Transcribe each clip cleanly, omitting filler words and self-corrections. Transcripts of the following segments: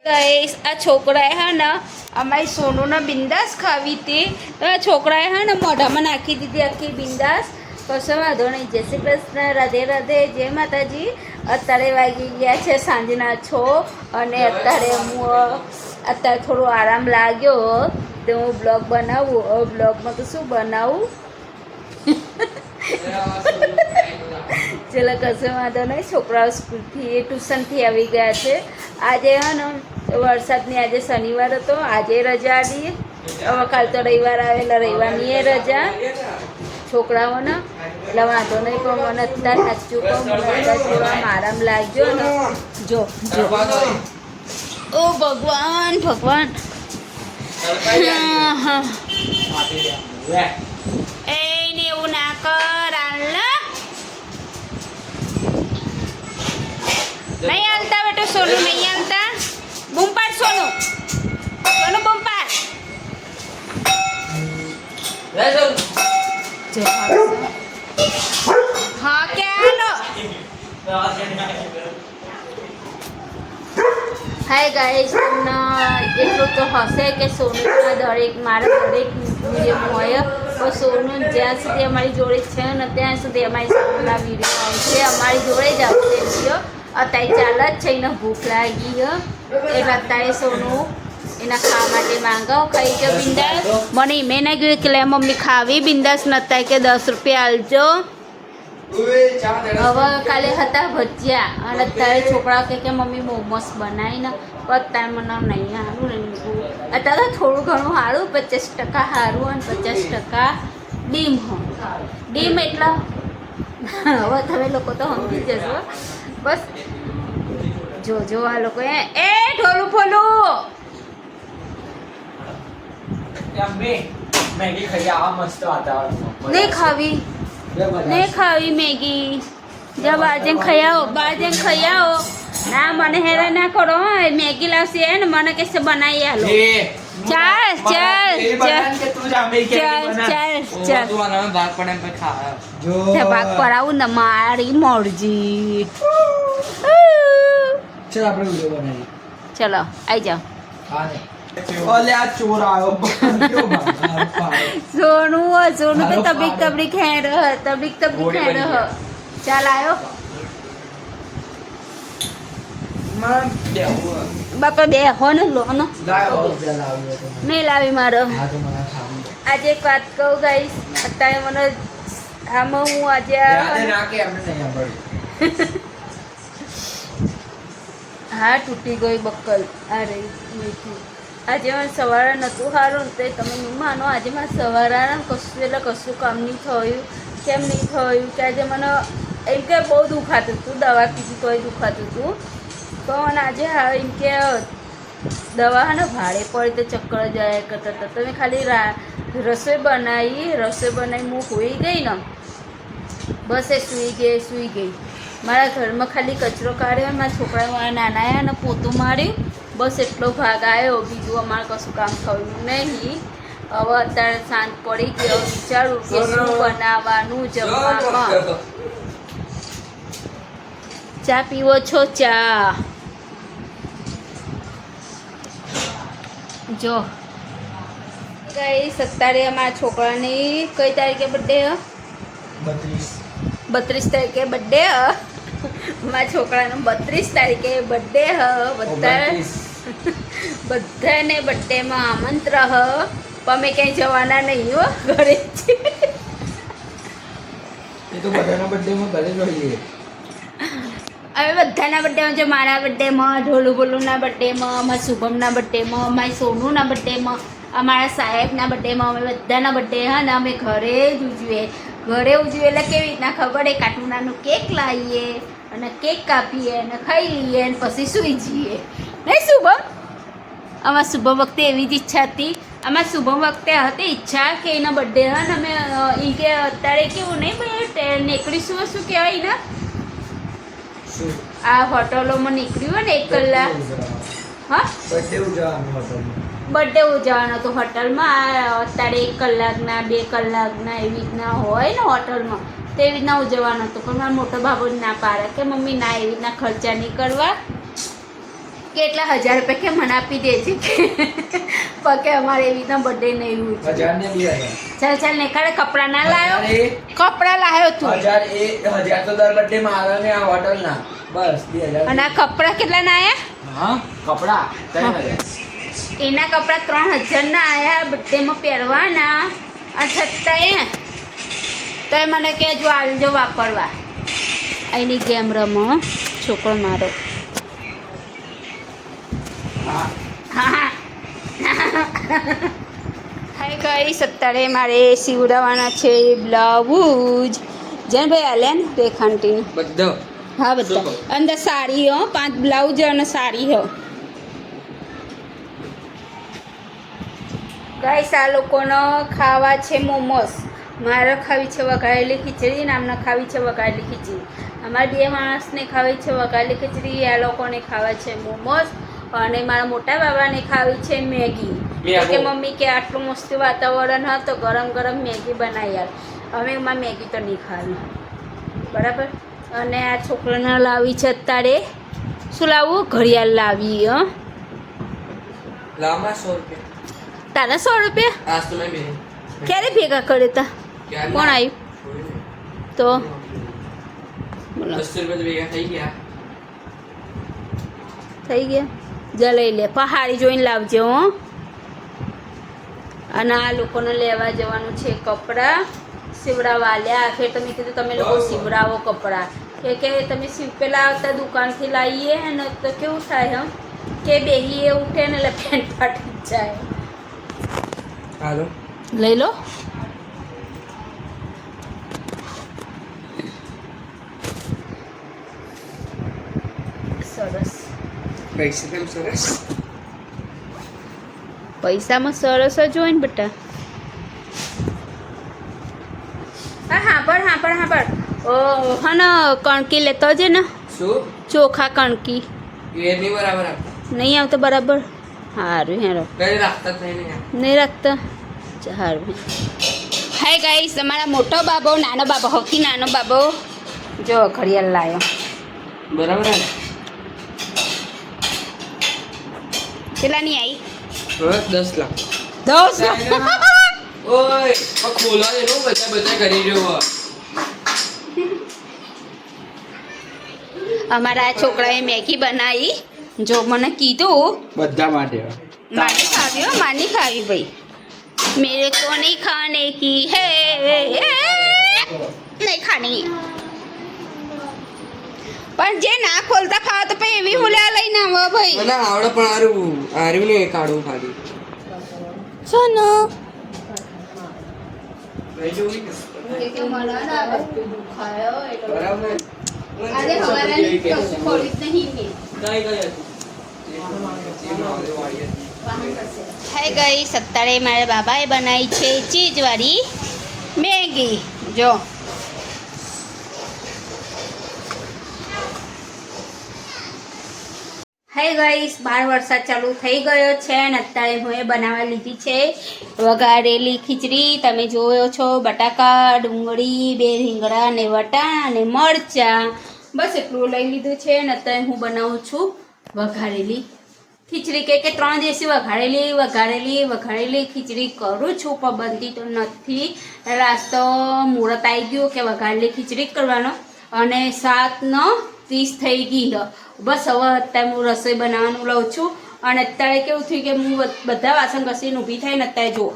Guys આ છોકરાએ હા ને અમારી સોનુને બિંદાસ ખાવી હતી તો આ છોકરાએ હા ને મોઢામાં નાખી દીધી આખી બિંદાસ. કશો વાંધો નહીં. જય શ્રી કૃષ્ણ, રાધે રાધે, જય માતાજી. અત્યારે વાગી ગયા છે સાંજના 6 અને અત્યારે થોડો આરામ લાગ્યો તો હું બ્લોગ બનાવું. હવે બ્લોગમાં તો શું બનાવું ચલો કશો વાંધો નહીં. છોકરાઓ સ્કૂલથી ટ્યુશનથી આવી ગયા છે. આજે હા ને વરસાદની આજે શનિવાર હતો, આજે રજા હતી. હવે કાલ તો રવિવાર આવેલા, રવિવારની એ રજા છોકરાઓને એટલે વાંધો નહીં. પણ મને અત્યારે સાચું કહું મને અત્યારે થોડો આરામ લાગ્યો ને. જો જો ઓ ભગવાન ભગવાન એને એવું ના કર નહીં હાલતા બેટો. સોનું નહીં હાલતા. બૂમ પાડ સોનું, સોનું બૂમ પાડ. હા ક્યાં હાય ગાઈસ, તમને એટલું તો હશે કે સોનુના દરેક મારા દરેક વિડીયો હોય પણ સોનું જ્યાં સુધી અમારી જોડે છે ને ત્યાં સુધી અમારી સોનુના વિડીયો આવશે, અમારી જોડે જ આવશે વિડીયો. અત્યારે ચાલે જ છે, એને ભૂખ લાગી એટલે અત્યારે સોનું એના ખાવા માટે માંગાવ ખાઈ ગયો બિંદાસ. મને મેં ના કહ્યું કે લે મમ્મી ખાવી બિંદાસ નતા કે 10 રૂપિયા આલજો. હવે કાલે હતા ભજીયા અને અત્યારે છોકરાઓ કે મમ્મી મોમોસ બનાવીને અત્યારે મને નહીં સારું નહીં. અત્યારે તો થોડું ઘણું સારું, 50% સારું અને 50% ડીમ હોય. ડીમ એટલે હવે તમે લોકો તો સમજી જશો. બસ જો આ લોકો એ ઢોલું ફોલું મેગી ખાઈ આવા મસ્ત વાતાવરણ નહીં ખાવી મેગી. જब બાજન ખાઈ આવો. ના મને હેરા ના કરો. મેગી લાવશે ને મને કહેશે બનાવી આલો. ચાલ ભાગ પડાવું ને મારી મરજી. ચલો આઈ જાઓ. સોનું તો તબડીક ખેડ ચાલ આવ્યો બાપા. બે હો ને લો ને નહીં લાવી મારો. આજે એક વાત કહું ગાઈસ, અત્યારે મને આમાં હું આજે હા તૂટી ગઈ બક્કલ. અરે આજે મને સવારે નહોતું સારું ને તો તમે નહીં માનો. આજે મારે સવારે કશું એટલે કશું કામ નહીં થયું. કેમ નહીં થયું કે આજે મને એમ કે બહુ દુખાતું હતું, દવા કીધી તોય દુખાતું હતું. પણ આજે એમ કે દવા ને ભાડે પડી તો ચક્કર જાય કરતા હતા. તમે ખાલી રસોઈ બનાવી હું સૂઈ ગઈ ને બસ એ સૂઈ ગઈ. મારા ઘરમાં ખાલી કચરો કાઢ્યો, મારા છોકરાઓ નાના આવ્યા ને પોતું માર્યું, બસ એટલો ભાગ આવ્યો. બીજું અમારે કશું કામ થયું નહીં. હવે અત્યારે સાંજ પડી ગયો, વિચારું કે શું બનાવવાનું જમવામાં. ચા પીવો છો? ચા જો ગઈ. અત્યારે અમારા છોકરાની કઈ તારીખે બર્થડે? 32 તારીખે બર્થડે. મારા છોકરાનો 32 તારીખે બર્થડે બધાને બર્થડેમાં આમંત્રણ પણ અમે ક્યાંય જવાના નહીં હો, ઘરે જ. હવે બધાના બર્થડેમાં જો મારા બર્થડેમાં, ઢોલું બોલુના બર્થડેમાં, અમારા શુભમના બર્થડેમાં, અમારી સોનુના બર્થડેમાં, અમારા સાહેબના બર્થડેમાં, અમે બધાના બર્થડે હા ને અમે ઘરે જ ઉજવીએ. ઘરે ઉજવીએ એટલે કેવી રીતના ખબર? એક આટલું નાનું કેક લાવીએ અને કેક કાપીએ અને ખાઈ લઈએ અને પછી સૂઈ જઈએ. નહીં શુભમ? અમારા શુભમ વખતે એવી જ ઈચ્છા હતી. અમારા શુભમ વખતે હતી ઈચ્છા કે એના બર્થડે હા ને અમે એ કે અત્યારે કેવું નહીં ભાઈ નીકળીશું, શું કહેવાય ને આ હોટલોમાં નીકળ્યું હોય ને 1 કલાક. હા બર્થડે ઉજવવાનો હતો હોટલમાં. અત્યારે 1 કલાકના 2 કલાકના એવી રીતના હોય ને હોટલમાં, તો એવી રીતના ઉજવવાનો હતો. પણ મારા મોટો બાબુ ના પાડે કે મમ્મી ના એવી રીતના ખર્ચા નહીં કરવા, કેટલા 1000 રૂપિયા કે મને આપી દેજે પકે અમારે એવી રીતના બર્થડે નહીં હોય 1000 ને 2000 ચાલ ને કાલે કપડા ના લાયો કપડા લાયો તું 1000 તો દર બર્થડે મારા ને આ હોટલ ના બસ 2000 અને આ કપડા કેટલા ના આયા હા કપડા 3000 એના કપડા 3000 ના આયા બર્થડે માં પહેરવાના આ છતાંય તો મને કહેજો આલજો વાપરવા અહીંની ગેમ રમો છોકરો મારો હા હાય ગાઈસ અત્યારે મારે સીવડાવવાના છે બ્લાઉઝ જેને ભાઈ આલે ને રેખાંટીને બધો હા બધા અંદર સાડી હો 5 બ્લાઉઝ અને સાડી હો ગાઈસ આ લોકોનો ખાવા છે મોમોસ મારે ખાવી છે વઘારેલી ખીચડી ને આમને ખાવી છે વઘારેલી ખીચડી અમારા બે માણસને ખાવી છે વઘારેલી ખીચડી આ લોકોને ખાવા છે મોમોસ અને મારા મોટા બાબાને ખાવી છે મેગી કે મમ્મી કે આટલું મસ્ત વાતાવરણ હા તો ગરમ ગરમ મેગી બનાવી યાર અમે એમાં મેગી તો નહીં ખાવી બરાબર અને આ છોકરાને લાવી છે અત્યારે શું લાવવું ઘડિયાળ લાવી હ લાંબા 100 રૂપિયા તારા 100 રૂપિયા આજ તો મેં બે ક્યારે ભેગા કર્યા તા કોણ આવ્યું તો બોલો 10 રૂપિયા ભેગા થઈ ગયા જા લઈ લે પહાડી જોઈને લાવજો હો અને આ લોકોને લેવા જવાનું છે કપડાં સીવડાવવા લ્યા ફેર તમે કીધું તમે લોકો સીવડાવો કપડાં કે તમે પેલા આવતા દુકાનથી લાવીએ ને તો કેવું થાય હમ કે બેહીએ ઉઠે ને એટલે પેન્ટ ફાટી જાય હાલો લઈ લો સરસ પૈસા કેમ સરસ પૈસામાં સરસ જ હોય ને બેટા હા પણ ઓ હન કણકી લેતો છે ને શું ચોખા કણકી એ નહીં બરાબર આપતા નહીં આવતો બરાબર સારું હેરો કઈ રાખતા જ નહીં નહીં રાખતા સારું હાય ગાઈસ તમારા મોટો બાબો નાનો બાબો સૌથી નાનો બાબો જો ઘડિયાળ લાવ્યો બરાબર ને કેટલાની આવી 10 લાખ 10 ઓય ખોલા એનું બધા કરી રહ્યો અમારા છોકરાએ મેગી બનાવી જો મને કીધું બધા માટે માની ખાવી હો માની ખાવી ભાઈ मेरे को नहीं खाने की है नहीं खानी પણ જે ના ખોલતા ખાવ તો પછી એવી હુલ્યા લઈને આવો ભાઈ મને આવડે પણ આર્યું ને કાઢવું ખાલી સોનો હાય ગઈ સત્તારે મારા બાબાએ બનાવી છે ચીઝવાળી મેગી જો હાય ગાઈસ 12 વરસાદ ચાલુ થઈ ગયો છે અને અત્યારે હું એ બનાવવા લીધી છે વઘારેલી ખીચડી તમે જોયો છો બટાકા ડુંગળી 2 રીંગણા ને વટાણા અને મરચાં બસ એટલું લઈ લીધું છે અને અત્યારે હું બનાવું છું વઘારેલી ખીચડી કે 3 દિવસથી વઘારેલી ખીચડી કરું છું પણ બનતી તો નથી રાત તો મુહૂર્ત આવી ગયું કે વઘારેલી ખીચડી કરવાનો અને 7:30 થઈ ગઈ બસ હવે અત્યારે હું રસોઈ બનાવવાનું લઉં છું અને અત્યારે કેવું થયું કે હું બધા વાસણ ઘસીને ઊભી થઈને અત્યારે જુઓ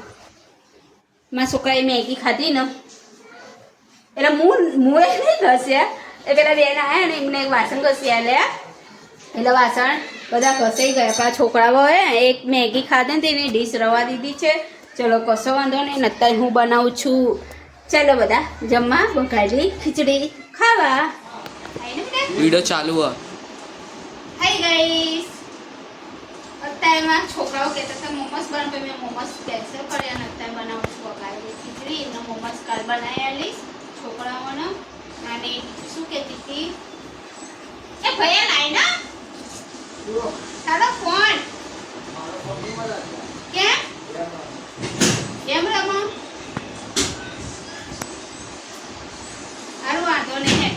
મારા છોકરાએ મેગી ખાધી ને એટલે હું નહીં ઘસ્યા એ પેલા બેન આવ્યા ને એમને વાસણ ઘસી આલ્યા એટલે વાસણ બધા ઘસાઈ ગયા પણ છોકરાઓએ એક મેગી ખાધી ને તેની ડીશ રવા દીધી છે ચલો કશો વાંધો નહીં અત્યારે હું બનાવું છું ચાલો બધા જમવા વઘારેલી ખીચડી ખાવા વિડિયો ચાલુ હે હાય ગાઈસ અત્યારે મારા છોકરાઓ કહેતા હતા મોમોસ બનાવ મેં મોમોસ કેન્સલ કર્યા અને અત્યારે બનાવું છું વઘારેલી ખીચડી એમને મોમોસ કાલ બનાવી આલીશ છોકરાઓને અને શું કહેતી હતી એ ભૈયા લાઈ ના તારો ફોન કેમ કેમ રમો સારું વાંધો નહીં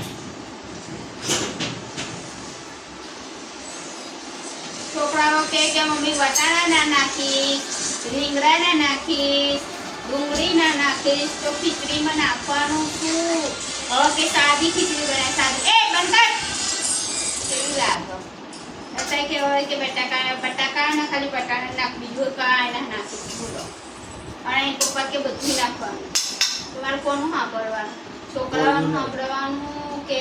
મમ્મી વટાણા ના નાખીશ, રીંગણા ના નાખીશ, ડુંગળી ના નાખીશ, તો ખીચડીમાં નાખવાનું શું? હવે કે સાદી ખીચડી બનાય, સાદી. એ બંધ કર. કેવું લાગે? અત્યારે કેવાય કે બટાકા ના ખાલી બટાકા નાખ, બીજું કાંઈ ના નાખીશ. બોલો. અને એની ઉપર કે બધું નાખવાનું. તમારે કોનું સાંભળવાનું? છોકરાઓનું સાંભળવાનું કે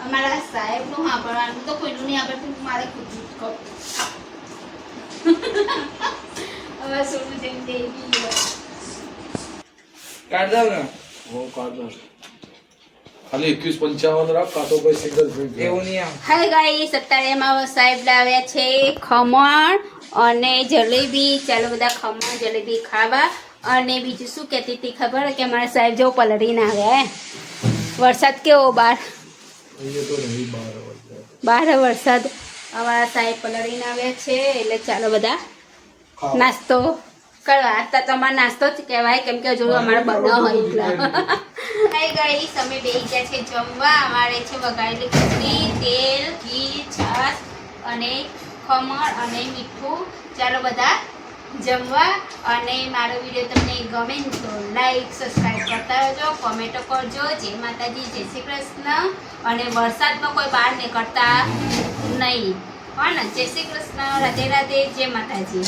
અમારા સાહેબનું સાંભળવાનું? તો કોઈનું નહીં સાંભળતું, મારે ખુદ જ કહું. હવે શું જેમ દેવી કાઢ દઉં ને હું કાઢો ખાલી 21.55 રાખ કાં તો ભાઈ સિંગલ ફ્રીજ એવું નહીં આમ હાય ગાઈસ, અત્યારે એમાં સાહેબ લાવ્યા છે ખમણ અને જલેબી. ચાલો બધા ખમણ જલેબી ખાવા. અને બીજું શું કહેતી હતી ખબર? કે અમારા સાહેબ જેવો પલળીને આવ્યા. વરસાદ કેવો બહાર? અહીંયા તો નહીં 12 વાગ્યા બહાર વરસાદ. અમારા સાહેબ પલળીને આવ્યા છે, એટલે ચાલો બધા નાસ્તો કરવા. આ તો તમારો નાસ્તો જ કહેવાય, કેમ કે જો અમારે બનાવ હોય એટલે. હાય ગાઈસ, અમે બેસી ગયા છે જમવા. અમારે છે વઘારેલી ખીચડી, તેલ, ઘી, છાશ અને ખમણ અને મીઠું. ચાલો બધા જમવા. અને મારો વિડીયો તમને ગમે ને તો લાઈક સબસ્ક્રાઈબ કરતા રહેજો, કોમેન્ટો કરજો. જય માતાજી, જય શ્રી કૃષ્ણ. અને વરસાદમાં કોઈ બહાર નીકળતા નહીં. હા ને? જય શ્રી કૃષ્ણ, રાધે રાધે, જય માતાજી.